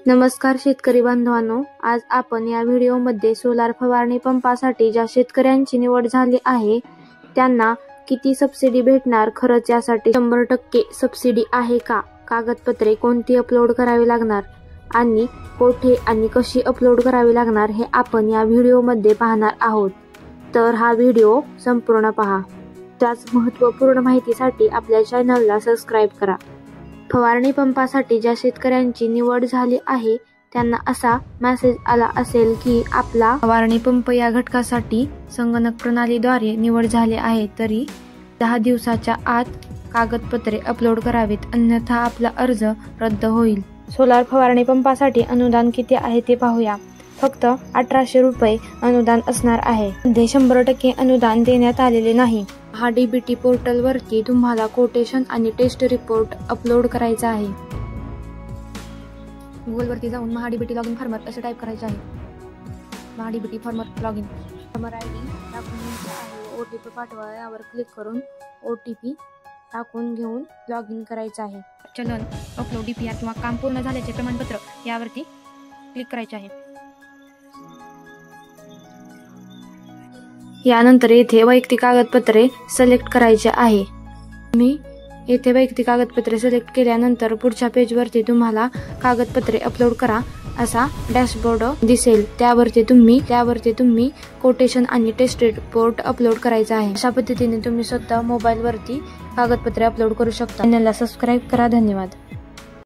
नमस्कार शेतकरी बांधवांनो, आज आपण या व्हिडिओमध्ये सोलार फवारणी पंपासाठी ज्या शेतकऱ्यांची निवड झाली आहे त्यांना किती सबसिडी भेटणार, खरंच यासाठी 100% सबसिडी आहे का, कागदपत्रे कोणती अपलोड करावी लागणार आणि कोठे आणि कशी अपलोड करावी लागणार हे आपण या व्हिडिओमध्ये पाहणार आहोत। तर हा व्हिडिओ संपूर्ण पहा। त्याच महत्त्वपूर्ण माहितीसाठी आपल्या चॅनलला सबस्क्राइब करा। फवारणी पंपासाठी ज्या शेतकऱ्यांची निवड झाली आहे त्यांना असा मेसेज आला असेल की आपला फवारणी पंप या घटकासाठी संगणक प्रणालीद्वारे निवड झाली आहे, तरी 10 दिवसाच्या आत कागदपत्रे अपलोड करावेत, अन्यथा आपला अर्ज रद्द होईल। सोलार फवारणी पंपासाठी अनुदान किती आहे ते पाहूया। फक्त 1800 रुपये अनुदान असणार आहे। मध्ये 100% अनुदान देण्यात आलेले नाही। DBT पोर्टल वरती तुम्हाला कोटेशन आणि टेस्ट रिपोर्ट अपलोड करायचा आहे। गुगल वरती जाऊन DBT लॉगिन फॉर्मर असे टाइप करायचे आहे। DBT farmer login, farmer ID टाकून घ्यायचा आहे। OTP पाठवा, यावर क्लिक करून OTP टाकून घेऊन लॉगिन करायचं आहे। चलन अपलोड DPR किंवा काम पूर्ण झाल्याचे प्रमाणपत्र यावरती क्लिक करायचे आहे। यानंतर येथे वैयक्तिक कागदपत्रे सिलेक्ट करायचे आहे। तुम्ही येथे वैयक्तिक कागदपत्रे सिलेक्ट केल्यानंतर पुढच्या पेजवरती तुम्हाला कागदपत्रे अपलोड करा असा डॅशबोर्ड दिसेल। त्यावरती तुम्ही कोटेशन आणि टेस्ट रिपोर्ट अपलोड करायचा आहे। अशा पद्धतीने तुम्ही स्वतः मोबाईल वरती कागदपत्रे अपलोड करू शकता। चॅनलला सबस्क्राइब करा। धन्यवाद।